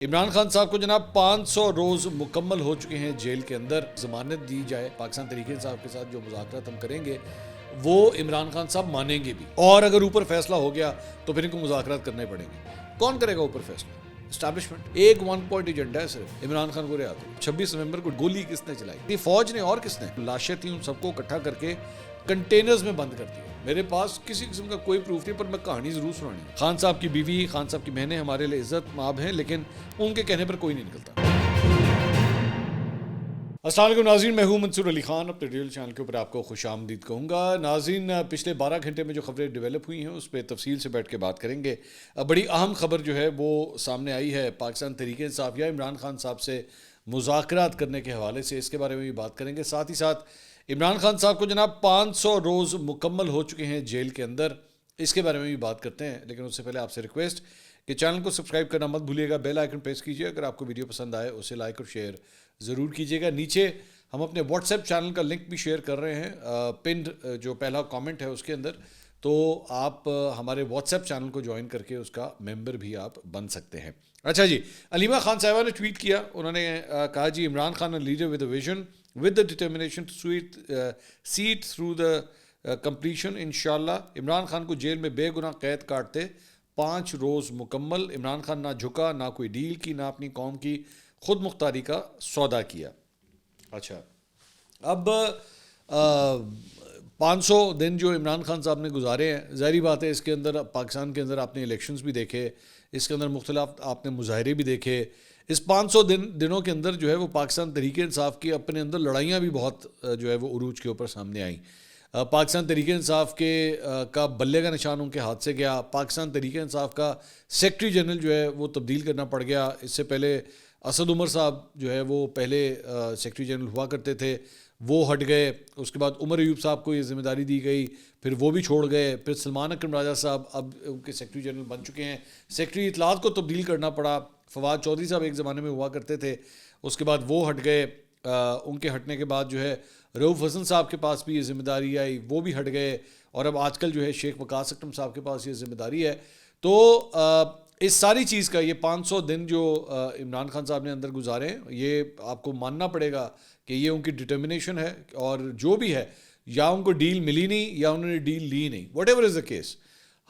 عمران خان صاحب کو جناب 500 روز مکمل ہو چکے ہیں جیل کے اندر. ضمانت دی جائے پاکستان تحریک انصاف کے ساتھ جو مذاکرات ہم کریں گے وہ عمران خان صاحب مانیں گے بھی, اور اگر اوپر فیصلہ ہو گیا تو پھر ان کو مذاکرات کرنے پڑیں گے. کون کرے گا اوپر فیصلہ؟ اسٹیبلشمنٹ. ایک ون پوائنٹ ایجنڈا ہے صرف, عمران خان کو رہا دو. 26 نومبر کو گولی کس نے چلائی؟ یہ فوج نے, اور کس نے؟ لاشیں تھیں, ان سب کو اکٹھا کر کے کنٹینرز میں بند کر دیا. میرے پاس کسی قسم کا کوئی پروف نہیں, پر میں کہانی ضرور سنانی. خان صاحب کی بیوی, خان صاحب کی بہنیں ہمارے لیے عزت مآب ہیں, لیکن ان کے کہنے پر کوئی نہیں نکلتا. السلام علیکم ناظرین, میں ہوں منصور علی خان. اپنے ریل چینل کے اوپر آپ کو خوش آمدید کہوں گا. ناظرین, پچھلے 12 گھنٹے میں جو خبریں ڈیولپ ہوئی ہیں اس پہ تفصیل سے بیٹھ کے بات کریں گے. بڑی اہم خبر جو ہے وہ سامنے آئی ہے پاکستان تحریک انصاف یا عمران خان صاحب سے مذاکرات کرنے کے حوالے سے. اس کے بارے میں بھی بات کریں گے. ساتھ ہی ساتھ عمران خان صاحب کو جناب 500 روز مکمل ہو چکے ہیں جیل کے اندر, اس کے بارے میں بھی بات کرتے ہیں. لیکن اس سے پہلے آپ سے ریکویسٹ کہ چینل کو سبسکرائب کرنا مت بھولیے گا, بیل آئیکن پریس کیجیے. اگر آپ کو ویڈیو پسند آئے اسے لائک اور شیئر ضرور کیجیے گا. نیچے ہم اپنے واٹس ایپ چینل کا لنک بھی شیئر کر رہے ہیں, پنڈ جو پہلا کامنٹ ہے اس کے اندر, تو آپ ہمارے واٹس ایپ چینل کو جوائن کر کے اس کا ممبر بھی آپ بن سکتے ہیں. اچھا جی, علیمہ خان صاحبہ نے ٹویٹ کیا. انہوں نے کہا جی, Imran Khan a leader with a vision with the determination to see it through the completion انشاءاللہ. عمران خان کو جیل میں بے گناہ قید کاٹتے 5 روز مکمل. عمران خان نہ جھکا, نہ کوئی ڈیل کی, نہ اپنی قوم کی خود مختاری کا سودا کیا. اچھا, اب 500 دن جو عمران خان صاحب نے گزارے ہیں, ظاہری بات ہے اس کے اندر پاکستان کے اندر آپ نے الیکشنز بھی دیکھے, اس کے اندر مختلف آپ نے مظاہرے بھی دیکھے. اس 500 دنوں کے اندر جو ہے وہ پاکستان تحریک انصاف کی اپنے اندر لڑائیاں بھی بہت جو ہے وہ عروج کے اوپر سامنے آئیں. پاکستان تحریک انصاف کا بلے کا نشان ان کے ہاتھ سے گیا. پاکستان تحریک انصاف کا سیکرٹری جنرل جو ہے وہ تبدیل کرنا پڑ گیا. اس سے پہلے اسد عمر صاحب جو ہے وہ پہلے سیکرٹری جنرل ہوا کرتے تھے, وہ ہٹ گئے. اس کے بعد عمر ایوب صاحب کو یہ ذمہ داری دی گئی, پھر وہ بھی چھوڑ گئے. پھر سلمان اکرم راجہ صاحب اب ان کے سیکرٹری جنرل بن چکے ہیں. سیکرٹری اطلاعات کو تبدیل کرنا پڑا. فواد چودھری صاحب ایک زمانے میں ہوا کرتے تھے, اس کے بعد وہ ہٹ گئے. ان کے ہٹنے کے بعد جو ہے رؤوف حسن صاحب کے پاس بھی یہ ذمہ داری آئی, وہ بھی ہٹ گئے. اور اب آج کل جو ہے شیخ وقاص اکرم صاحب کے پاس یہ ذمہ داری ہے. تو اس ساری چیز کا یہ 500 دن جو عمران خان صاحب نے اندر گزارے ہیں, یہ آپ کو ماننا پڑے گا کہ یہ ان کی ڈٹرمنیشن ہے. اور جو بھی ہے, یا ان کو ڈیل ملی نہیں یا انہوں نے ڈیل لی نہیں, what ever is the case,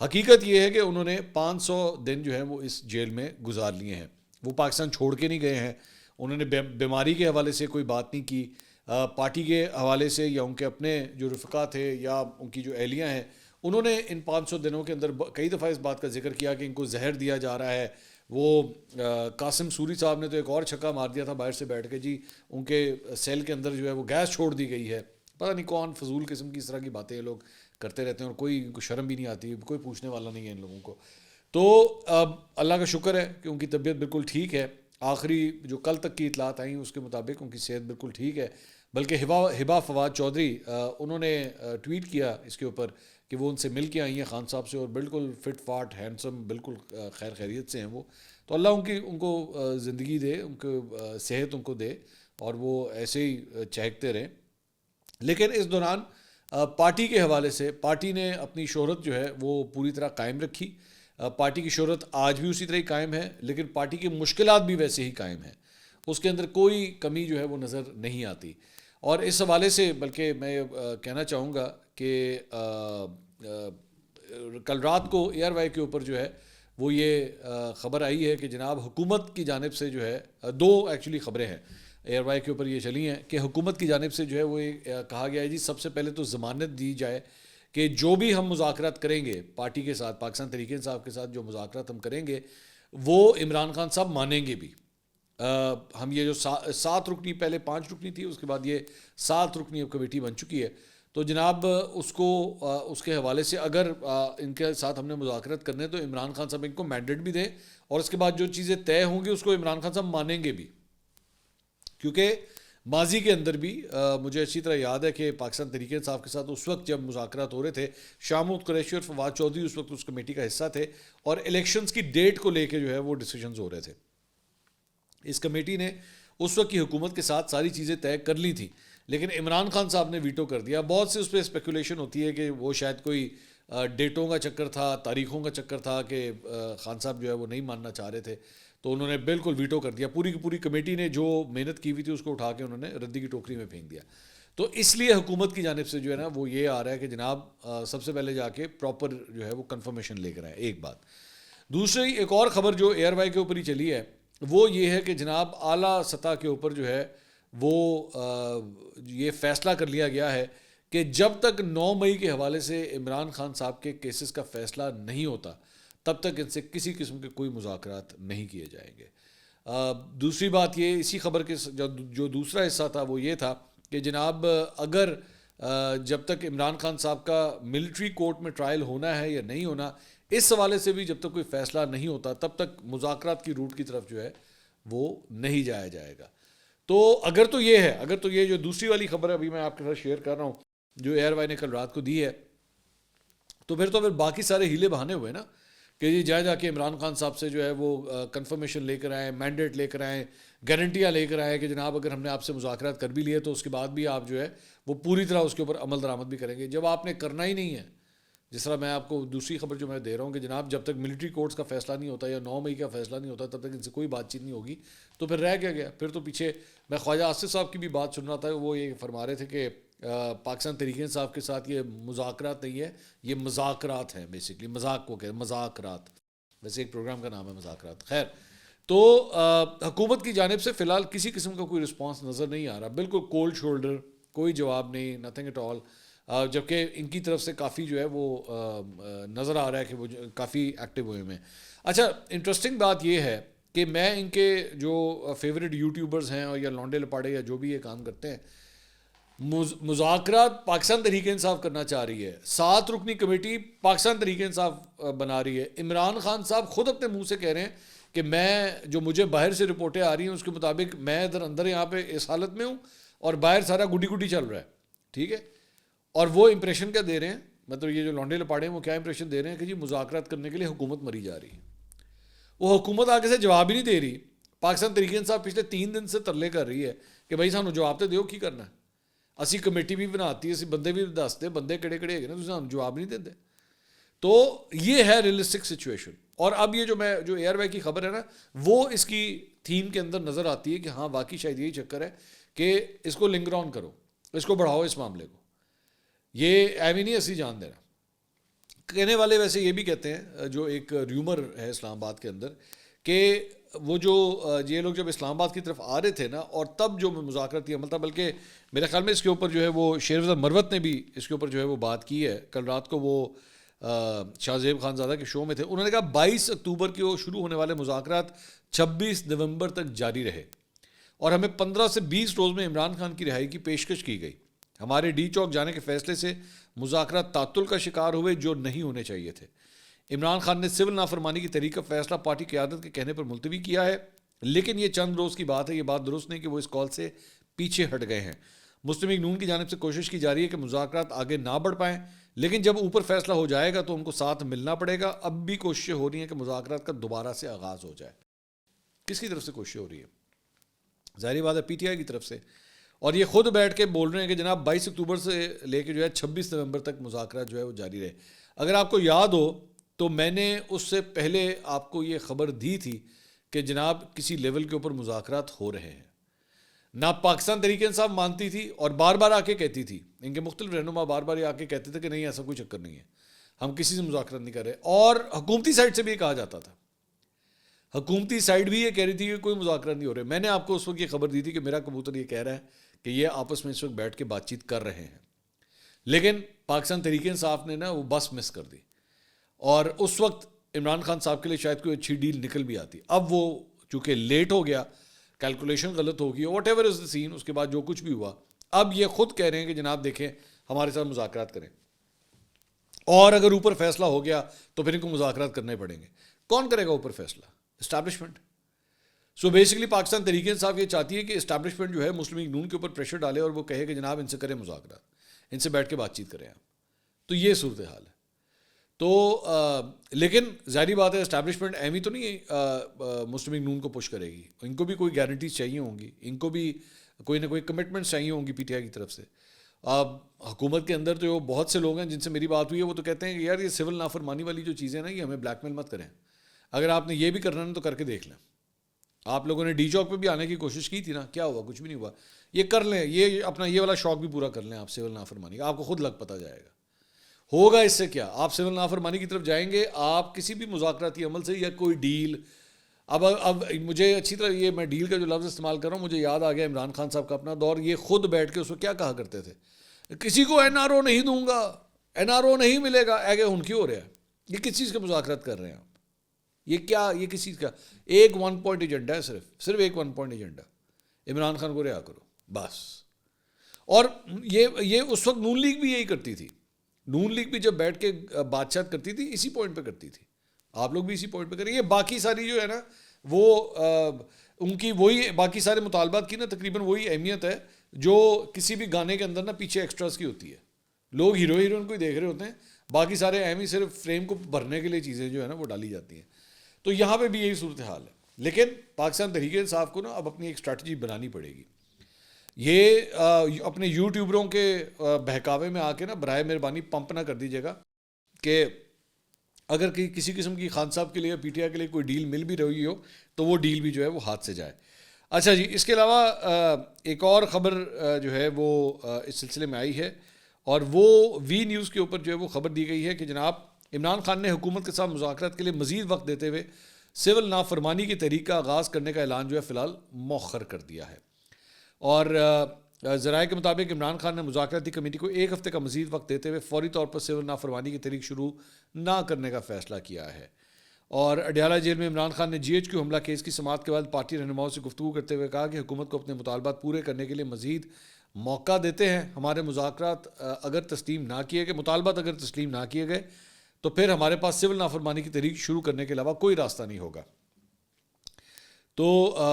حقیقت یہ ہے کہ انہوں نے 500 دن جو ہے وہ اس جیل میں گزار لیے ہیں. وہ پاکستان چھوڑ کے نہیں گئے ہیں. انہوں نے بیماری کے حوالے سے کوئی بات نہیں کی, پارٹی کے حوالے سے یا ان کے اپنے جو رفقا تھے یا ان کی جو اہلیہ ہیں, انہوں نے ان 500 دنوں کے اندر کئی دفعہ اس بات کا ذکر کیا کہ ان کو زہر دیا جا رہا ہے. وہ قاسم سوری صاحب نے تو ایک اور چھکا مار دیا تھا باہر سے بیٹھ کے, جی ان کے سیل کے اندر جو ہے وہ گیس چھوڑ دی گئی ہے. پتہ نہیں کون فضول قسم کی اس طرح کی باتیں یہ لوگ کرتے رہتے ہیں, اور کوئی شرم بھی نہیں آتی, کوئی پوچھنے والا نہیں ہے ان لوگوں کو. تو اللہ کا شکر ہے کہ ان کی طبیعت بالکل ٹھیک ہے. آخری جو کل تک کی اطلاعات آئیں اس کے مطابق ان کی صحت بالکل ٹھیک ہے. بلکہ ہبا فواد چودھری انہوں نے ٹویٹ کیا اس کے اوپر کہ وہ ان سے مل کے آئی ہیں خان صاحب سے, اور بالکل فٹ فاٹ ہینڈسم, بالکل خیر خیریت سے ہیں وہ. تو اللہ ان کو زندگی دے, ان کو صحت ان کو دے, اور وہ ایسے ہی چہکتے رہیں. لیکن اس دوران پارٹی کے حوالے سے پارٹی نے اپنی شہرت جو ہے وہ پوری طرح قائم رکھی. پارٹی کی شہرت آج بھی اسی طرح ہی قائم ہے, لیکن پارٹی کی مشکلات بھی ویسے ہی قائم ہیں. اس کے اندر کوئی کمی جو ہے وہ نظر نہیں آتی. اور اس حوالے سے بلکہ میں کہنا چاہوں گا کہ کل رات کو ایئر وائی کے اوپر جو ہے وہ یہ خبر آئی ہے کہ جناب حکومت کی جانب سے جو ہے, 2 ایکچولی خبریں ہیں ایئر وائی کے اوپر یہ چلی ہیں کہ حکومت کی جانب سے جو ہے وہ کہا گیا ہے جی سب سے پہلے تو ضمانت دی جائے کہ جو بھی ہم مذاکرات کریں گے پارٹی کے ساتھ, پاکستان تحریک انصاف کے ساتھ جو مذاکرات ہم کریں گے وہ عمران خان صاحب مانیں گے بھی. ہم یہ جو 7 رکنی, پہلے 5 رکنی تھی, اس کے بعد یہ 7 رکنی اب کمیٹی بن چکی ہے. تو جناب اس کے حوالے سے اگر ان کے ساتھ ہم نے مذاکرات کرنے تو عمران خان صاحب ان کو مینڈیٹ بھی دیں, اور اس کے بعد جو چیزیں طے ہوں گی اس کو عمران خان صاحب مانیں گے بھی. کیونکہ ماضی کے اندر بھی مجھے اچھی طرح یاد ہے کہ پاکستان تحریک انصاف کے ساتھ اس وقت جب مذاکرات ہو رہے تھے, شاہ محمود قریشی اور فواد چودھری اس وقت اس کمیٹی کا حصہ تھے, اور الیکشنز کی ڈیٹ کو لے کے جو ہے وہ ڈیسیجنز ہو رہے تھے. اس کمیٹی نے اس وقت کی حکومت کے ساتھ ساری چیزیں طے کر لی تھیں, لیکن عمران خان صاحب نے ویٹو کر دیا. بہت سے اس پہ اسپیکولیشن ہوتی ہے کہ وہ شاید کوئی ڈیٹوں کا چکر تھا, تاریخوں کا چکر تھا کہ خان صاحب جو ہے وہ نہیں ماننا چاہ رہے تھے. تو انہوں نے بالکل ویٹو کر دیا. پوری کی پوری کمیٹی نے جو محنت کی ہوئی تھی اس کو اٹھا کے انہوں نے ردی کی ٹوکری میں پھینک دیا. تو اس لیے حکومت کی جانب سے جو ہے نا وہ یہ آ رہا ہے کہ جناب سب سے پہلے جا کے پراپر جو ہے وہ کنفرمیشن لے کر آئے. ایک بات. دوسری ایک اور خبر جو ایئر وائی کے اوپر ہی چلی ہے وہ یہ ہے کہ جناب اعلیٰ سطح کے اوپر جو ہے وہ یہ فیصلہ کر لیا گیا ہے کہ جب تک 9 مئی کے حوالے سے عمران خان صاحب کے کیسز کا فیصلہ نہیں ہوتا تب تک ان سے کسی قسم کے کوئی مذاکرات نہیں کیے جائیں گے. دوسری بات یہ اسی خبر کے جو دوسرا حصہ تھا وہ یہ تھا کہ جناب اگر جب تک عمران خان صاحب کا ملٹری کورٹ میں ٹرائل ہونا ہے یا نہیں ہونا اس حوالے سے بھی جب تک کوئی فیصلہ نہیں ہوتا تب تک مذاکرات کی روٹ کی طرف جو ہے وہ نہیں جایا جائے گا. تو اگر تو یہ جو دوسری والی خبر ہے ابھی میں آپ کے ساتھ شیئر کر رہا ہوں جو ایئر وائی نے کل رات کو دی ہے تو پھر باقی سارے ہیلے بہانے ہوئے نا کہ جی جا کے عمران خان صاحب سے جو ہے وہ کنفرمیشن لے کر آئیں, مینڈیٹ لے کر آئیں, گارنٹیاں لے کر آئیں کہ جناب اگر ہم نے آپ سے مذاکرات کر بھی لیے تو اس کے بعد بھی آپ جو ہے وہ پوری طرح اس کے اوپر عمل درآمد بھی کریں گے. جب آپ نے کرنا ہی نہیں ہے, جس طرح میں آپ کو دوسری خبر جو میں دے رہا ہوں کہ جناب جب تک ملٹری کورٹس کا فیصلہ نہیں ہوتا یا 9 مئی کا فیصلہ نہیں ہوتا تب تک ان سے کوئی بات چیت نہیں ہوگی, تو پھر رہ کیا گیا. پھر تو پیچھے میں خواجہ آصف صاحب کی بھی بات سن رہا تھا, وہ یہ فرما رہے تھے کہ پاکستان تحریک انصاف کے ساتھ یہ مذاکرات نہیں ہے, یہ مذاکرات ہیں. بیسکلی مذاق کو کہ مذاکرات, ویسے ایک پروگرام کا نام ہے مذاکرات. خیر, تو حکومت کی جانب سے فی الحال کسی قسم کا کوئی رسپانس نظر نہیں آ رہا, بالکل کولڈ شولڈر, کوئی جواب نہیں, نتھنگ ایٹ آل. جبکہ ان کی طرف سے کافی جو ہے وہ نظر آ رہا ہے کہ وہ کافی ایکٹیو ہوئے ہیں. اچھا, انٹرسٹنگ بات یہ ہے کہ میں ان کے جو فیوریٹ یوٹیوبرز ہیں یا لونڈے لپاڑے یا جو بھی یہ کام کرتے ہیں, مذاکرات پاکستان تحریک انصاف کرنا چاہ رہی ہے, 7 رکنی کمیٹی پاکستان تحریک انصاف بنا رہی ہے. عمران خان صاحب خود اپنے منہ سے کہہ رہے ہیں کہ میں جو مجھے باہر سے رپورٹیں آ رہی ہیں اس کے مطابق میں ادھر اندر یہاں پہ اس حالت میں ہوں اور باہر سارا گڈی گڈی چل رہا ہے. ٹھیک ہے, اور وہ امپریشن کیا دے رہے ہیں, مطلب یہ جو لونڈے لپاڑے ہیں وہ کیا امپریشن دے رہے ہیں کہ جی مذاکرات کرنے کے لیے حکومت مری جا رہی ہے. وہ حکومت آگے سے جواب ہی نہیں دے رہی. پاکستان تحریک انصاف پچھلے 3 دن سے ترلے کر رہی ہے کہ بھائی سانو جواب تو دیو کی کرنا ہے, اسی کمیٹی بھی بناتی ہے, اسی بندے بھی دستے, بندے کڑے کڑے ہے نا, تو جواب نہیں دیتے. تو یہ ہے ریئلسٹک سچویشن. اور اب یہ جو ایئر وائی کی خبر ہے نا وہ اس کی تھیم کے اندر نظر آتی ہے کہ ہاں واقعی شاید یہی چکر ہے کہ اس کو لنگر آن کرو, اس کو بڑھاؤ اس معاملے کو. یہ ایوی نہیں اسی جان دینا. کہنے والے ویسے یہ بھی کہتے ہیں, جو ایک ریومر ہے اسلام آباد کے اندر, کہ وہ جو یہ لوگ جب اسلام آباد کی طرف آ رہے تھے نا اور تب جو مذاکراتی عمل تھا, بلکہ میرے خیال میں اس کے اوپر جو ہے وہ شیرفضل مروت نے بھی اس کے اوپر جو ہے وہ بات کی ہے. کل رات کو وہ شاہ زیب خان زادہ کے شو میں تھے, انہوں نے کہا 22 اکتوبر کے وہ شروع ہونے والے مذاکرات 26 نومبر تک جاری رہے اور ہمیں 15 سے 20 روز میں عمران خان کی رہائی کی پیشکش کی گئی. ہمارے ڈی چوک جانے کے فیصلے سے مذاکرات تعطل کا شکار ہوئے جو نہیں ہونے چاہیے تھے. عمران خان نے سول نافرمانی کی تحریک کا فیصلہ پارٹی قیادت کے کہنے پر ملتوی کیا ہے, لیکن یہ چند روز کی بات ہے, یہ بات درست نہیں کہ وہ اس کال سے پیچھے ہٹ گئے ہیں. مسلم لیگ نون کی جانب سے کوشش کی جا رہی ہے کہ مذاکرات آگے نہ بڑھ پائیں, لیکن جب اوپر فیصلہ ہو جائے گا تو ان کو ساتھ ملنا پڑے گا. اب بھی کوششیں ہو رہی ہیں کہ مذاکرات کا دوبارہ سے آغاز ہو جائے. کس کی طرف سے کوششیں ہو رہی ہے؟ ظاہری بات ہے پی ٹی آئی کی طرف سے, اور یہ خود بیٹھ کے بول رہے ہیں کہ جناب 22 اکتوبر سے لے کے جو ہے 26 نومبر تک مذاکرات جو ہے وہ جاری رہے. اگر آپ کو یاد ہو تو میں نے اس سے پہلے آپ کو یہ خبر دی تھی کہ جناب کسی لیول کے اوپر مذاکرات ہو رہے ہیں. نہ پاکستان تحریک انصاف مانتی تھی اور بار بار آ کے کہتی تھی, ان کے مختلف رہنما بار بار آ کے کہتے تھے کہ نہیں ایسا کوئی چکر نہیں ہے, ہم کسی سے مذاکرات نہیں کر رہے. اور حکومتی سائڈ سے بھی یہ کہا جاتا تھا, حکومتی سائڈ بھی یہ کہہ رہی تھی کہ کوئی مذاکرات نہیں ہو رہے. میں نے آپ کو اس وقت یہ خبر دی تھی کہ میرا کبوتر یہ کہہ رہا ہے کہ یہ آپس میں اس وقت بیٹھ کے بات چیت کر رہے ہیں, لیکن پاکستان تحریک انصاف نے نا وہ بس مس کر دی, اور اس وقت عمران خان صاحب کے لیے شاید کوئی اچھی ڈیل نکل بھی آتی. اب وہ چونکہ لیٹ ہو گیا, کیلکولیشن غلط ہو گئی, واٹ ایور از دا سین, اس کے بعد جو کچھ بھی ہوا, اب یہ خود کہہ رہے ہیں کہ جناب دیکھیں ہمارے ساتھ مذاکرات کریں, اور اگر اوپر فیصلہ ہو گیا تو پھر ان کو مذاکرات کرنے پڑیں گے. کون کرے گا اوپر فیصلہ؟ Establishment. So basically Pakistan Tehreek Insaf یہ چاہتی ہے کہ اسٹیبلشمنٹ جو ہے مسلم لیگ نون کے اوپر پریشر ڈالے اور وہ کہے کہ جناب ان سے کریں مذاکرات, ان سے بیٹھ کے بات چیت کریں آپ. تو یہ صورتحال ہے. تو لیکن ظاہری بات ہے اسٹیبلشمنٹ اہمی تو نہیں مسلم لیگ نون کو پش کرے گی, ان کو بھی کوئی گارنٹیز چاہیے ہوں گی, ان کو بھی کوئی نہ کوئی کمٹمنٹس چاہیے ہوں گی پی ٹی آئی کی طرف سے. اب حکومت کے اندر تو بہت سے لوگ ہیں جن سے میری بات ہوئی ہے, وہ تو کہتے ہیں کہ یار یہ سول نافرمانی والی جو چیزیں نا یہ ہمیں بلیک میل مت کریں, اگر آپ نے یہ بھی کرنا ہے تو کر کے دیکھ لیں. آپ لوگوں نے ڈی چوک پہ بھی آنے کی کوشش کی تھی نا, کیا ہوا؟ کچھ بھی نہیں ہوا. یہ کر لیں, یہ اپنا یہ والا شوق بھی پورا کر لیں آپ سول نافرمانی کا, آپ کو خود لگ پتہ جائے گا ہوگا اس سے کیا. آپ سول نافرمانی کی طرف جائیں گے, آپ کسی بھی مذاکراتی عمل سے یا کوئی ڈیل. اب مجھے اچھی طرح یہ میں ڈیل کا جو لفظ استعمال کر رہا ہوں, مجھے یاد آ گیا عمران خان صاحب کا اپنا دور. یہ خود بیٹھ کے اس کو کیا کہا کرتے تھے, کسی کو این آر او نہیں دوں گا, این آر او نہیں ملے گا. ایگے ان کی ہو رہا ہے, یہ کس چیز کے مذاکرات کر رہے ہیں آپ؟ یہ کیا, یہ کس چیز کا ایک 1 پوائنٹ ایجنڈا ہے, صرف ایک 1 پوائنٹ ایجنڈا, عمران خان کو رہا کرو بس. اور یہ اس وقت نون لیگ بھی یہی کرتی تھی. نون لیگ بھی جب بیٹھ کے بات کرتی تھی اسی پوائنٹ پہ کرتی تھی, آپ لوگ بھی اسی پوائنٹ پہ کریں. یہ باقی ساری جو ہے نا وہ ان کی وہی باقی سارے مطالبات کی نا تقریباً وہی اہمیت ہے جو کسی بھی گانے کے اندر نا پیچھے ایکسٹراز کی ہوتی ہے. لوگ ہیرو ہیروئن کو ہی دیکھ رہے ہوتے ہیں, باقی سارے اہم ہی صرف فریم کو بھرنے کے لیے چیزیں جو ہے نا وہ ڈالی جاتی ہیں. تو یہاں پہ بھی یہی صورتحال ہے. لیکن پاکستان تحریک انصاف کو نا اب اپنی ایک اسٹریٹجی بنانی پڑے گی. یہ اپنے یوٹیوبروں کے بہکاوے میں آ کے نا برائے مہربانی پمپ نہ کر دیجیے گا کہ اگر کسی قسم کی خان صاحب کے لیے پی ٹی آئی کے لیے کوئی ڈیل مل بھی رہی ہو تو وہ ڈیل بھی جو ہے وہ ہاتھ سے جائے. اچھا جی, اس کے علاوہ ایک اور خبر جو ہے وہ اس سلسلے میں آئی ہے, اور وہ وی نیوز کے اوپر جو ہے وہ خبر دی گئی ہے کہ جناب عمران خان نے حکومت کے ساتھ مذاکرات کے لیے مزید وقت دیتے ہوئے سول نافرمانی کی تحریک کا آغاز کرنے کا اعلان جو ہے فی الحال مؤخر کر دیا ہے. اور ذرائع کے مطابق عمران خان نے مذاکراتی کمیٹی کو 1 ہفتے کا مزید وقت دیتے ہوئے فوری طور پر سول نافرمانی کی تحریک شروع نہ کرنے کا فیصلہ کیا ہے. اور اڈیالہ جیل میں عمران خان نے جی ایچ کیو حملہ کیس کی سماعت کے بعد پارٹی رہنماؤں سے گفتگو کرتے ہوئے کہا کہ حکومت کو اپنے مطالبات پورے کرنے کے لیے مزید موقع دیتے ہیں. ہمارے مذاکرات اگر تسلیم نہ کیے گئے, مطالبات اگر تسلیم نہ کیے گئے تو پھر ہمارے پاس سول نافرمانی کی تحریک شروع کرنے کے علاوہ کوئی راستہ نہیں ہوگا. تو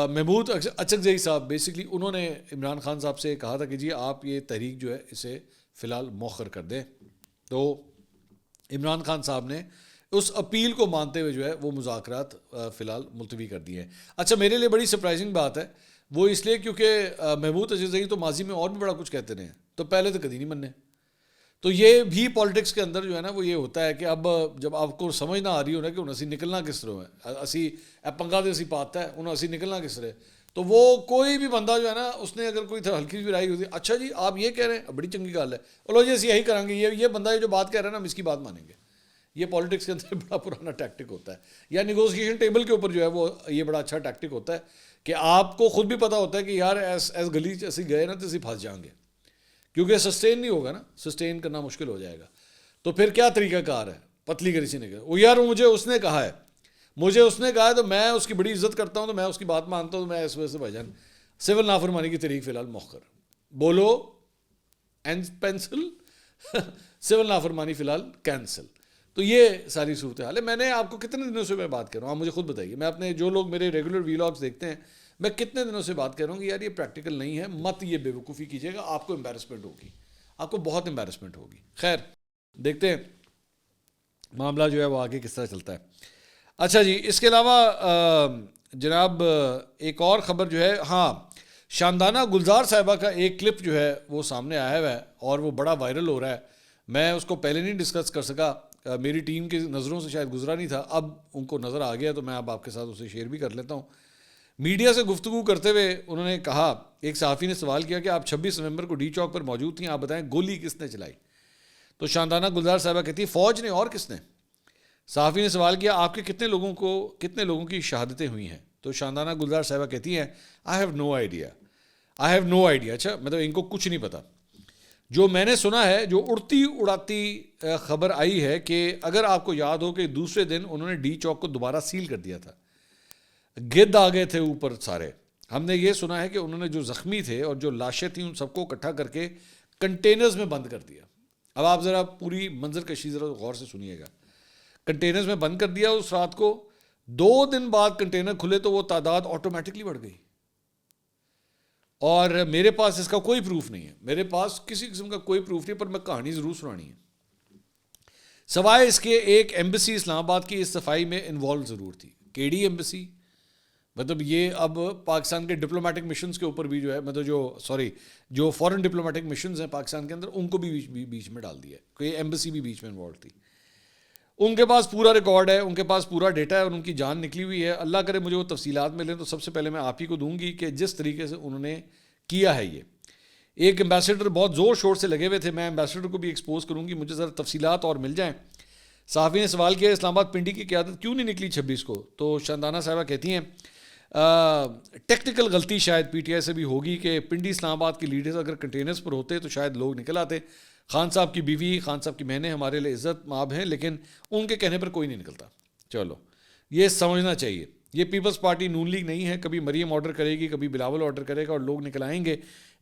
محمود اچکزئی صاحب بیسکلی انہوں نے عمران خان صاحب سے کہا تھا کہ جی آپ یہ تحریک جو ہے اسے فی الحال مؤخر کر دیں. تو عمران خان صاحب نے اس اپیل کو مانتے ہوئے جو ہے وہ مذاکرات فی الحال ملتوی کر دیے ہیں. اچھا, میرے لیے بڑی سرپرائزنگ بات ہے وہ اس لیے کیونکہ محمود اچکزئی تو ماضی میں اور بھی بڑا کچھ کہتے رہے ہیں, تو پہلے تو کدی نہیں مننے. تو یہ بھی پالیٹکس کے اندر جو ہے نا وہ یہ ہوتا ہے کہ اب جب آپ کو سمجھ نہ آ رہی ہو نا کہ انہیں اسی نکلنا کس طرح ہے, اسی پنگا دے اسی پاتا ہے انہیں اسی نکلنا کس طرح, تو وہ کوئی بھی بندہ جو ہے نا اس نے اگر کوئی ہلکی سی رائے ہوتی ہے, اچھا جی آپ یہ کہہ رہے ہیں بڑی چنگی گل ہے, چلو جی اسی یہی کریں گے, یہ بندہ جو بات کہہ رہا ہے نا ہم اس کی بات مانیں گے. یہ پالیٹکس کے اندر بڑا پرانا ٹیکٹک ہوتا ہے, یا نیگوسیشن ٹیبل کے اوپر جو ہے وہ یہ بڑا اچھا ٹیکٹک ہوتا ہے کہ آپ کو خود بھی پتہ ہوتا ہے کہ یار ایس گلی اسی گئے نا تو اسی پھنس جائیں گے, کیونکہ سسٹین نہیں ہوگا نا, سسٹین کرنا مشکل ہو جائے گا. تو پھر کیا طریقہ کار ہے, پتلی کری سی نے کہا وہ یار مجھے اس نے کہا ہے تو میں اس کی بڑی عزت کرتا ہوں, تو میں اس کی بات مانتا ہوں, تو میں اس وجہ سے بھائی جان سول نافرمانی کی تحریک فی الحال مؤخر, بولو اینڈ پینسل سول نافرمانی فی الحال کینسل. تو یہ ساری صورتحال ہے. میں نے آپ کو کتنے دنوں سے میں بات کر رہا ہوں, آپ مجھے خود بتائیے. میں اپنے جو لوگ میرے ریگولر ویلاگس دیکھتے ہیں, میں کتنے دنوں سے بات کر رہا ہوں کہ یار یہ پریکٹیکل نہیں ہے, مت یہ بے وقوفی کیجیے گا, آپ کو امبیرسمنٹ ہوگی, آپ کو بہت امبیرسمنٹ ہوگی. خیر دیکھتے ہیں معاملہ جو ہے وہ آگے کس طرح چلتا ہے. اچھا جی, اس کے علاوہ جناب ایک اور خبر جو ہے, ہاں شاندانہ گلزار صاحبہ کا ایک کلپ جو ہے وہ سامنے آیا ہوا ہے اور وہ بڑا وائرل ہو رہا ہے. میں اس کو پہلے نہیں ڈسکس کر سکا, میری ٹیم کی نظروں سے شاید گزرا نہیں تھا, اب ان کو نظر آ گیا تو میں اب آپ کے ساتھ اسے شیئر بھی کر لیتا ہوں. میڈیا سے گفتگو کرتے ہوئے انہوں نے کہا, ایک صحافی نے سوال کیا کہ آپ 26 نومبر کو ڈی چوک پر موجود تھیں, آپ بتائیں گولی کس نے چلائی؟ تو شاندانہ گلزار صاحبہ کہتی ہے فوج نے, اور کس نے؟ صحافی نے سوال کیا آپ کے کتنے لوگوں کی شہادتیں ہوئی ہیں؟ تو شاندانہ گلزار صاحبہ کہتی ہیں آئی ہیو نو آئیڈیا. اچھا مطلب ان کو کچھ نہیں پتا. جو میں نے سنا ہے, جو اڑتی اڑاتی خبر آئی ہے کہ اگر آپ کو یاد ہو کہ دوسرے دن انہوں نے ڈی چوک کو دوبارہ سیل کر دیا تھا, گد آ گئے تھے اوپر سارے. ہم نے یہ سنا ہے کہ انہوں نے جو زخمی تھے اور جو لاشیں تھیں ان سب کو اکٹھا کر کے کنٹینرز میں بند کر دیا. اب آپ ذرا پوری منظر کشی ذرا غور سے سنیے گا. کنٹینرز میں بند کر دیا اس رات کو, 2 دن بعد کنٹینر کھلے تو وہ تعداد آٹومیٹکلی بڑھ گئی. اور میرے پاس اس کا کوئی پروف نہیں ہے, میرے پاس کسی قسم کا کوئی پروف نہیں, پر میں کہانی ضرور سنانی ہے. سوائے اس کے ایک ایمبیسی اسلام آباد کی اس صفائی میں انوالو ضرور تھی, کیڈی ایمبیسی, مطلب یہ اب پاکستان کے ڈپلومیٹک مشنز کے اوپر بھی جو ہے, مطلب جو فورن ڈپلومیٹک مشنز ہیں پاکستان کے اندر, ان کو بھی بیچ میں ڈال دیا, کوئی ایمبیسی بھی بیچ میں انوالو تھی. ان کے پاس پورا ریکارڈ ہے, ان کے پاس پورا ڈیٹا ہے اور ان کی جان نکلی ہوئی ہے. اللہ کرے مجھے وہ تفصیلات ملیں تو سب سے پہلے میں آپ ہی کو دوں گی کہ جس طریقے سے انہوں نے کیا ہے. یہ ایک ایمبیسڈر بہت زور شور سے لگے ہوئے تھے, میں ایمبیسڈر کو بھی ایکسپوز کروں گی, مجھے ذرا تفصیلات اور مل جائیں. صحافی نے سوال کیا اسلام آباد پنڈی کی قیادت کیوں نہیں نکلی 26 کو, تو شاندانہ صاحبہ کہتی ہیں ٹیکنیکل غلطی شاید پی ٹی آئی سے بھی ہوگی کہ پنڈی اسلام آباد کے لیڈرز اگر کنٹینرز پر ہوتے تو شاید لوگ نکل آتے. خان صاحب کی بیوی, خان صاحب کی بہنیں ہمارے لیے عزت مآب ہیں, لیکن ان کے کہنے پر کوئی نہیں نکلتا. چلو یہ سمجھنا چاہیے, یہ پیپلز پارٹی نون لیگ نہیں ہے, کبھی مریم آرڈر کرے گی, کبھی بلاول آرڈر کرے گا اور لوگ نکل آئیں گے.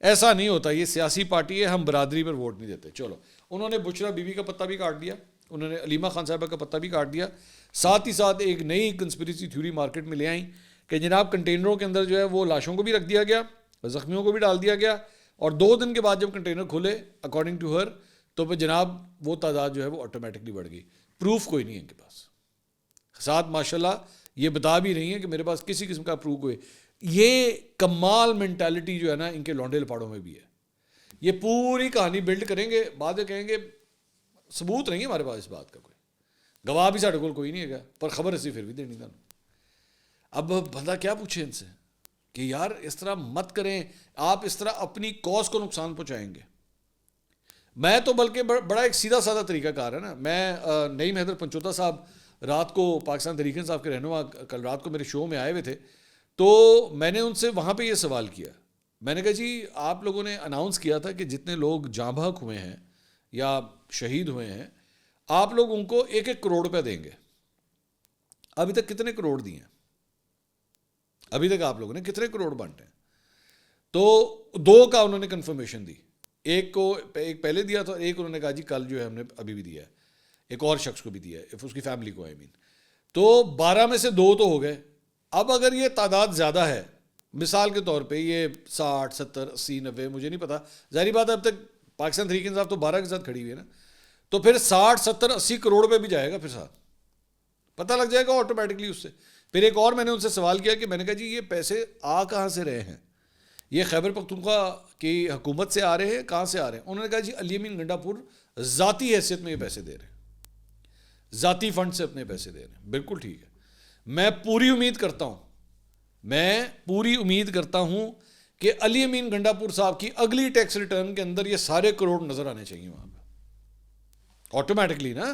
ایسا نہیں ہوتا, یہ سیاسی پارٹی ہے, ہم برادری پر ووٹ نہیں دیتے. چلو انہوں نے بشرا بیوی کا پتہ بھی کاٹ دیا, انہوں نے علیمہ خان صاحبہ کا پتہ بھی کاٹ دیا, ساتھ ہی ساتھ ایک نئی کنسپریسی تھیوری مارکیٹ میں لے آئیں کہ جناب کنٹینروں کے اندر جو ہے وہ لاشوں کو بھی رکھ دیا گیا, زخمیوں کو بھی ڈال دیا گیا, اور 2 دن کے بعد جب کنٹینر کھلے اکارڈنگ ٹو ہر تو پھر جناب وہ تعداد جو ہے وہ آٹومیٹکلی بڑھ گئی. پروف کوئی نہیں ہے ان کے پاس, ساتھ ماشاءاللہ یہ بتا بھی رہی ہیں کہ میرے پاس کسی قسم کا پروف ہوئے. یہ کمال مینٹالٹی جو ہے نا ان کے لونڈے لپاڑوں میں بھی ہے. یہ پوری کہانی بلڈ کریں گے, بعد میں کہیں گے ثبوت نہیں ہے ہمارے پاس اس بات کا, کوئی گواہ بھی ساڑھے کول کوئی نہیں ہے, پر خبر اسی پھر بھی دینی تھا. اب بندہ کیا پوچھے ان سے کہ یار اس طرح مت کریں, آپ اس طرح اپنی کاز کو نقصان پہنچائیں گے. میں تو بلکہ بڑا ایک سیدھا سادہ طریقہ کار ہے نا. میں نعیم حیدر پنچوتا صاحب رات کو پاکستان تحریک انصاف کے رہنما کل رات کو میرے شو میں آئے ہوئے تھے, تو میں نے ان سے وہاں پہ یہ سوال کیا. میں نے کہا جی آپ لوگوں نے اناؤنس کیا تھا کہ جتنے لوگ جاں بحق ہوئے ہیں یا شہید ہوئے ہیں آپ لوگ ان کو 1-1 کروڑ روپے دیں گے. ابھی تک کتنے کروڑ دیے ہیں؟ ابھی تک آپ لوگوں نے کتنے کروڑ بانٹے ہیں؟ تو 2 کا انہوں نے کنفرمیشن دی, ایک پہلے دیا تھا, ایک انہوں نے کہا جی کل جو ہے ہم نے ابھی بھی دیا ہے, ایک اور شخص کو بھی دیا ہے, اس کی فیملی کو تو 12 میں سے 2 تو ہو گئے. اب اگر یہ تعداد زیادہ ہے, مثال کے طور پہ یہ 60 70 80 90 مجھے نہیں پتا, ظاہری بات ہے اب تک پاکستان تحریک انصاف تو 12 کے ساتھ کھڑی ہوئی ہے نا, تو پھر 60 70 80 کروڑ روپے بھی جائے گا, پھر ساتھ پتہ لگ جائے گا آٹومیٹکلی اس سے. پھر ایک اور میں نے ان سے سوال کیا کہ میں نے کہا جی یہ پیسے آ کہاں سے رہے ہیں, یہ خیبر پختونخوا کی حکومت سے آ رہے ہیں, کہاں سے آ رہے ہیں؟ انہوں نے کہا جی علی امین گنڈا پور ذاتی حیثیت میں یہ پیسے دے رہے ہیں, ذاتی فنڈ سے اپنے پیسے دے رہے ہیں. بالکل ٹھیک ہے, میں پوری امید کرتا ہوں کہ علی امین گنڈا پور صاحب کی اگلی ٹیکس ریٹرن کے اندر یہ سارے کروڑ نظر آنے چاہیے وہاں پہ آٹومیٹکلی نا.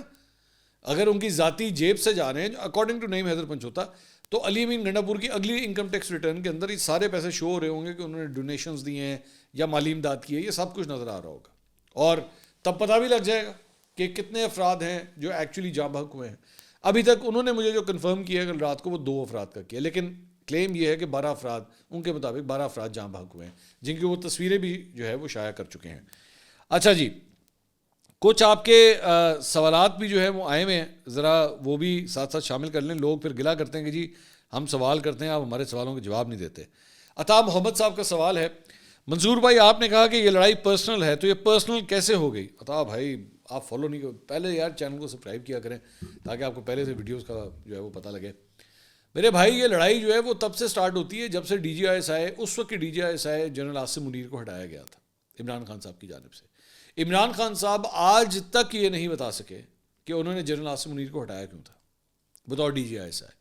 اگر ان کی ذاتی جیب سے جا رہے ہیں اکارڈنگ ٹو نعیم حیدر پنچوتا, تو علی امین گنڈا پور کی اگلی انکم ٹیکس ریٹرن کے اندر یہ سارے پیسے شو ہو رہے ہوں گے کہ انہوں نے ڈونیشنز دیے ہیں یا مالی امداد کی ہے, یہ سب کچھ نظر آ رہا ہوگا. اور تب پتہ بھی لگ جائے گا کہ کتنے افراد ہیں جو ایکچولی جاں بحق ہوئے ہیں. ابھی تک انہوں نے مجھے جو کنفرم کیا کل رات کو وہ 2 افراد کا کیا, لیکن کلیم یہ ہے کہ 12 افراد, ان کے مطابق 12 افراد جاں بحق ہوئے ہیں, جن کی وہ تصویریں بھی جو ہے وہ شائع کر چکے ہیں. اچھا جی, کچھ آپ کے سوالات بھی جو ہے وہ آئے ہوئے ہیں, ذرا وہ بھی ساتھ ساتھ شامل کر لیں. لوگ پھر گلا کرتے ہیں کہ جی ہم سوال کرتے ہیں آپ ہمارے سوالوں کے جواب نہیں دیتے. عطا محمد صاحب کا سوال ہے, منظور بھائی آپ نے کہا کہ یہ لڑائی پرسنل ہے, تو یہ پرسنل کیسے ہو گئی؟ عطا بھائی آپ فالو نہیں کرو, پہلے یار چینل کو سبسکرائب کیا کریں تاکہ آپ کو پہلے سے ویڈیوز کا جو ہے وہ پتہ لگے. میرے بھائی یہ لڑائی جو ہے وہ تب سے سٹارٹ ہوتی ہے جب سے ڈی جی آئی ایس آئے. اس وقت کے ڈی جی آئی ایس آئے جنرل عاصم منیر کو ہٹایا گیا تھا عمران خان صاحب کی جانب سے. عمران خان صاحب آج تک یہ نہیں بتا سکے کہ انہوں نے جنرل عاصم منیر کو ہٹایا کیوں تھا بطور ڈی جی آئی ایس آئے,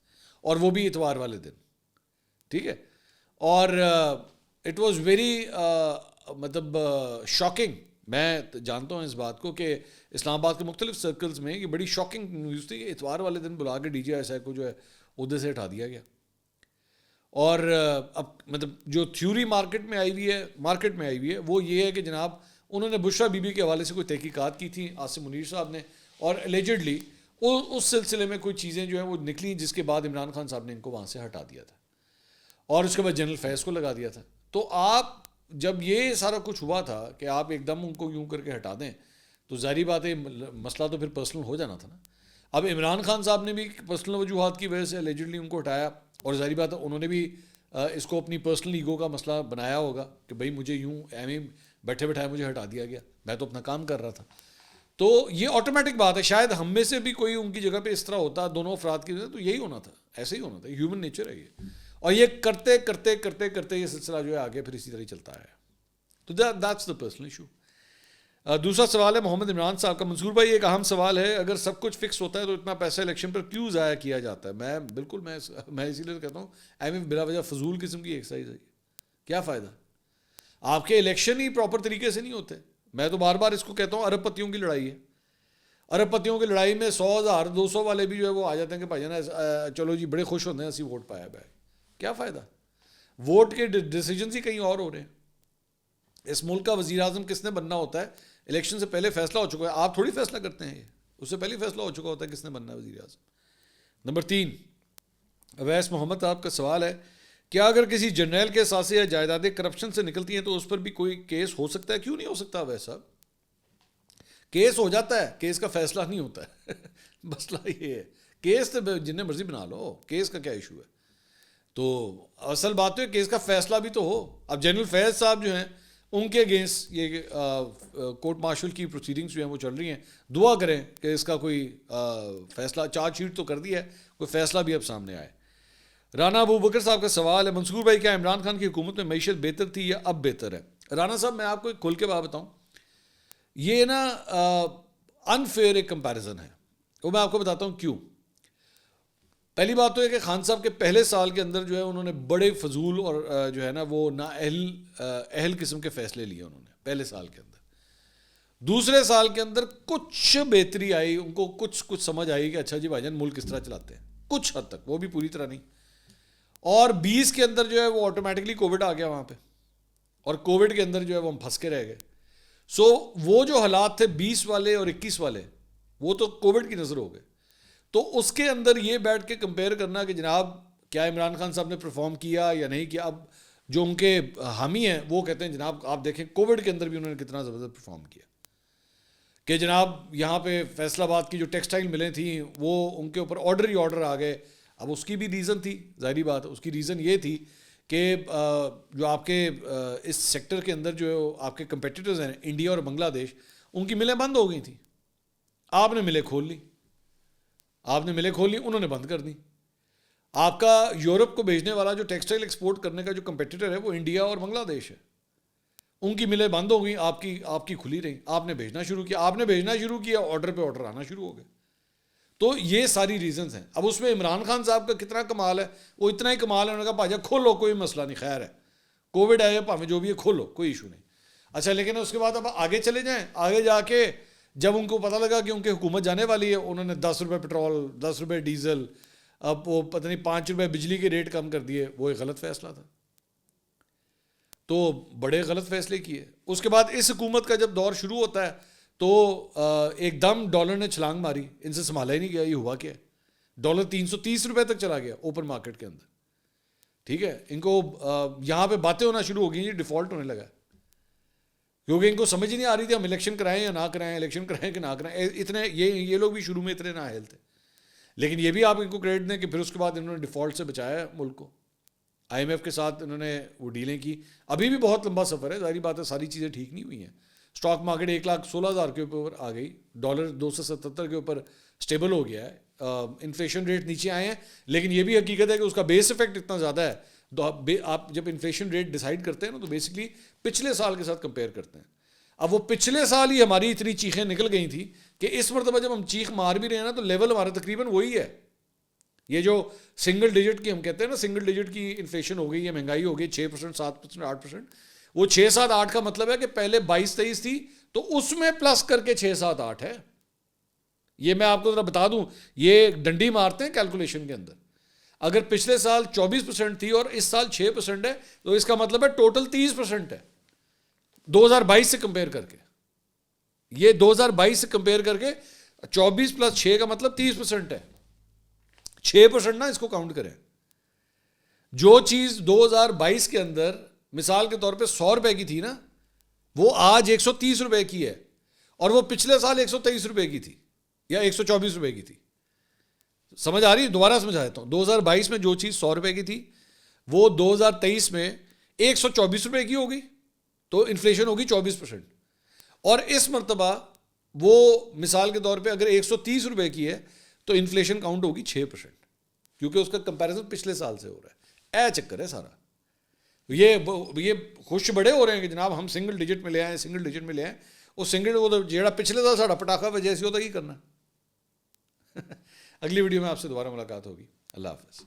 اور وہ بھی اتوار والے دن. ٹھیک ہے, اور اٹ واز ویری مطلب شاکنگ. میں جانتا ہوں اس بات کو کہ اسلام آباد کے مختلف سرکلز میں یہ بڑی شاکنگ نیوز تھی کہ اتوار والے دن بلا کے D G I S I کو جو ہے عہدے سے ہٹا دیا گیا. اور اب مطلب جو تھیوری مارکیٹ میں آئی ہوئی ہے وہ یہ ہے کہ جناب انہوں نے بشرا بی بی کے حوالے سے کوئی تحقیقات کی تھی عاصم منیر صاحب نے, اور الیجڈلی اس سلسلے میں کوئی چیزیں جو ہیں وہ نکلیں, جس کے بعد عمران خان صاحب نے ان کو وہاں سے ہٹا دیا تھا اور اس کے بعد جنرل فیض کو لگا دیا تھا. تو آپ جب یہ سارا کچھ ہوا تھا کہ آپ ایک دم ان کو یوں کر کے ہٹا دیں, تو ظاہری بات ہے مسئلہ تو پھر پرسنل ہو جانا تھا نا. اب عمران خان صاحب نے بھی پرسنل وجوہات کی وجہ سے الیجڈلی ان کو ہٹایا, اور ظاہری بات ہے انہوں نے بھی اس کو اپنی پرسنل ایگو کا مسئلہ بنایا ہوگا کہ بھائی مجھے یوں ایویں بیٹھے بیٹھائے مجھے ہٹا دیا گیا, میں تو اپنا کام کر رہا تھا. تو یہ آٹومیٹک بات ہے, شاید ہم میں سے بھی کوئی ان کی جگہ پہ اس طرح ہوتا دونوں افراد کی وجہ سے, تو یہی ہونا تھا, ایسے ہی ہونا تھا, ہیومن نیچر ہے یہ. اور یہ کرتے کرتے کرتے کرتے یہ سلسلہ جو ہے آگے پھر اسی طرح چلتا ہے. تو دیٹس دا پرسنل ایشو. دوسرا سوال ہے محمد عمران صاحب کا. منصور بھائی ایک اہم سوال ہے, اگر سب کچھ فکس ہوتا ہے تو اتنا پیسہ الیکشن پر کیوں ضائع کیا جاتا ہے؟ میں اسی لیے کہتا ہوں ایم بلا وجہ فضول قسم کی ایکسرسائز ہے, کیا فائدہ؟ آپ کے الیکشن ہی پراپر طریقے سے نہیں ہوتے. میں تو بار بار اس کو کہتا ہوں ارب پتیوں کی لڑائی ہے. ارب پتیوں کی لڑائی میں 100,000 200 والے بھی جو ہے وہ آ جاتے ہیں کہ بھائی جان چلو جی بڑے خوش ہوتے ہیں اسی ووٹ پایا بھائی. کیا فائدہ؟ ووٹ کے ڈیسیجنز ہی کہیں اور ہو رہے ہیں. اس ملک کا وزیر اعظم کس نے بننا ہوتا ہے الیکشن سے پہلے فیصلہ ہو چکا ہے. آپ تھوڑی فیصلہ کرتے ہیں, یہ اس سے پہلے فیصلہ ہو چکا ہوتا ہے کس نے بننا ہے وزیر اعظم. نمبر 3, اویس محمد آپ کا سوال ہے, کیا اگر کسی جرنیل کے اثاثے یا جائیدادیں کرپشن سے نکلتی ہیں تو اس پر بھی کوئی کیس ہو سکتا ہے؟ کیوں نہیں ہو سکتا اویس صاحب؟ کیس ہو جاتا ہے, کیس کا فیصلہ نہیں ہوتا ہے. مسئلہ یہ ہے, کیس تو جنہیں مرضی بنا لو, کیس کا کیا ایشو ہے؟ تو اصل بات تو ہے کیس کا فیصلہ بھی تو ہو. اب جنرل فیض صاحب جو ہیں ان کے اگینسٹ یہ کورٹ مارشل کی پروسیڈنگز جو ہیں وہ چل رہی ہیں. دعا کریں کہ اس کا کوئی فیصلہ, چارج شیٹ تو کر دی ہے, کوئی فیصلہ بھی اب سامنے آئے. رانا ابو بکر صاحب کا سوال ہے, منصور بھائی کیا عمران خان کی حکومت میں معیشت بہتر تھی یا اب بہتر ہے؟ رانا صاحب میں آپ کو کھل کے بات بتاؤں, یہ نا انفیئر ایک کمپیریزن ہے, وہ میں آپ کو بتاتا ہوں کیوں. پہلی بات تو ہے کہ خان صاحب کے پہلے سال کے اندر جو ہے انہوں نے بڑے فضول اور جو ہے نا وہ اہل قسم کے فیصلے لیے انہوں نے پہلے سال کے اندر. دوسرے سال کے اندر کچھ بہتری آئی, ان کو کچھ سمجھ آئی کہ اچھا جی بھائی جان ملک کس طرح چلاتے ہیں, کچھ حد تک, وہ بھی پوری طرح نہیں. اور 20 کے اندر جو ہے وہ آٹومیٹکلی کووڈ آ گیا وہاں پہ, اور کووڈ کے اندر جو ہے وہ ہم پھنس کے رہ گئے. سو وہ جو حالات تھے 20 والے اور 21 والے, وہ تو کووڈ کی نظر ہو گئے. تو اس کے اندر یہ بیٹھ کے کمپیئر کرنا کہ جناب کیا عمران خان صاحب نے پرفارم کیا یا نہیں کیا, اب جو ان کے حامی ہیں وہ کہتے ہیں جناب آپ دیکھیں کووڈ کے اندر بھی انہوں نے کتنا زبردست پرفارم کیا, کہ جناب یہاں پہ فیصل آباد کی جو ٹیکسٹائل ملیں تھیں وہ ان کے اوپر آرڈر ہی آرڈر آ گئے. اب اس کی بھی ریزن تھی, ظاہری بات, اس کی ریزن یہ تھی کہ جو آپ کے اس سیکٹر کے اندر جو آپ کے کمپیٹیٹرز ہیں انڈیا اور بنگلہ دیش, ان کی ملیں بند ہو گئی تھیں. آپ نے ملیں کھول لی, انہوں نے بند کر دی. آپ کا یورپ کو بھیجنے والا جو ٹیکسٹائل ایکسپورٹ کرنے کا جو کمپیٹیٹر ہے وہ انڈیا اور بنگلہ دیش ہے, ان کی ملیں بند ہو گئیں, آپ کی کھلی رہیں. آپ نے بھیجنا شروع کیا, آرڈر پہ آرڈر آنا شروع ہو گئے. تو یہ ساری ریزنز ہیں. اب اس میں عمران خان صاحب کا کتنا کمال ہے, وہ اتنا ہی کمال ہے, انہوں نے کہا بھائی کھولو کوئی مسئلہ نہیں, خیر ہے کووڈ آئے پاویں جو بھی ہے کھولو کوئی ایشو نہیں. اچھا لیکن اس کے بعد اب آگے چلے جائیں, آگے جا کے جب ان کو پتہ لگا کہ ان کی حکومت جانے والی ہے, انہوں نے 10 روپے پٹرول, 10 روپے ڈیزل, اب وہ پتہ نہیں 5 روپے بجلی کے ریٹ کم کر دیے. وہ ایک غلط فیصلہ تھا, تو بڑے غلط فیصلے کیے. اس کے بعد اس حکومت کا جب دور شروع ہوتا ہے تو ایک دم ڈالر نے چھلانگ ماری, ان سے سنبھالا ہی نہیں گیا. یہ ہوا کیا ہے, ڈالر 330 روپے تک چلا گیا اوپن مارکیٹ کے اندر. ٹھیک ہے, ان کو یہاں پہ باتیں ہونا شروع ہو گئی, یہ ڈیفالٹ ہونے لگا, کیونکہ ان کو سمجھ ہی نہیں آ رہی تھی ہم الیکشن کرائیں یا نہ کرائیں, الیکشن کرائیں کہ نہ کرائیں. اتنے یہ لوگ بھی شروع میں اتنے نااہل تھے, لیکن یہ بھی آپ ان کو کریڈٹ دیں کہ پھر اس کے بعد انہوں نے ڈیفالٹ سے بچایا ملک کو. آئی ایم ایف کے ساتھ انہوں نے وہ ڈیلیں کی. ابھی بھی بہت لمبا سفر ہے, ظاہری بات ہے ساری چیزیں ٹھیک نہیں ہوئی ہیں. اسٹاک مارکیٹ 1,16,000 کے اوپر آ گئی, ڈالر 277 کے اوپر اسٹیبل ہو گیا ہے, انفلیشن ریٹ نیچے آئے ہیں, لیکن یہ بھی حقیقت ہے کہ اس کا بیس افیکٹ اتنا زیادہ ہے. آپ جب انفلیشن ریٹ ڈیسائیڈ کرتے ہیں نا تو بیسکلی پچھلے سال کے ساتھ کمپیئر کرتے ہیں. اب وہ پچھلے سال ہی ہماری اتنی چیخیں نکل گئی تھیں کہ اس مرتبہ جب ہم چیخ مار بھی رہے ہیں نا تو لیول ہمارا تقریباً وہی ہے. یہ جو سنگل ڈیجٹ کی ہم کہتے ہیں نا, سنگل ڈیجٹ کی انفلیشن ہو گئی ہے, مہنگائی ہو گئی 6%, 7%, 8%. وہ 6, 7, 8 کا مطلب ہے کہ پہلے 22, 23 تھی تو اس میں پلس کر کے 6, 7, 8 ہے. یہ میں آپ کو ذرا بتا دوں, یہ ڈنڈی مارتے ہیں کیلکولیشن کے اندر. اگر پچھلے سال 24% تھی اور اس سال 6% ہے تو اس کا مطلب ہے ٹوٹل 30% ہے 2022 سے کمپیئر کر کے. یہ 2022 سے کمپیئر کر کے 24 + 6 کا مطلب 30% ہے. 6% نا اس کو کاؤنٹ کریں. جو چیز 2022 کے اندر مثال کے طور پہ 100 روپے کی تھی نا, وہ آج 130 روپے کی ہے, اور وہ پچھلے سال 123 روپے کی تھی یا 124 روپے کی تھی. سمجھ آ رہی ہے؟ دوبارہ سمجھا دیتا ہوں. 2022 میں جو چیز 100 روپے کی تھی وہ 2023 میں 124 روپے کی ہوگی, تو انفلیشن ہوگی 24%. اور اس مرتبہ وہ مثال کے طور پہ اگر 130 روپے کی ہے تو انفلیشن کاؤنٹ ہوگی 6%, کیونکہ اس کا کمپیریزن پچھلے سال سے ہو رہا ہے. چکر ہے سارا. یہ خوش بڑے ہو رہے ہیں کہ جناب ہم سنگل ڈیجٹ میں لے آئیں, سنگل ڈیجٹ میں لے آئیں. وہ سنگڑ وہ جہاں پچھلے دا ساڈا پٹاخا وجہ سی وہ کی کرنا. اگلی ویڈیو میں آپ سے دوبارہ ملاقات ہوگی. اللہ حافظ.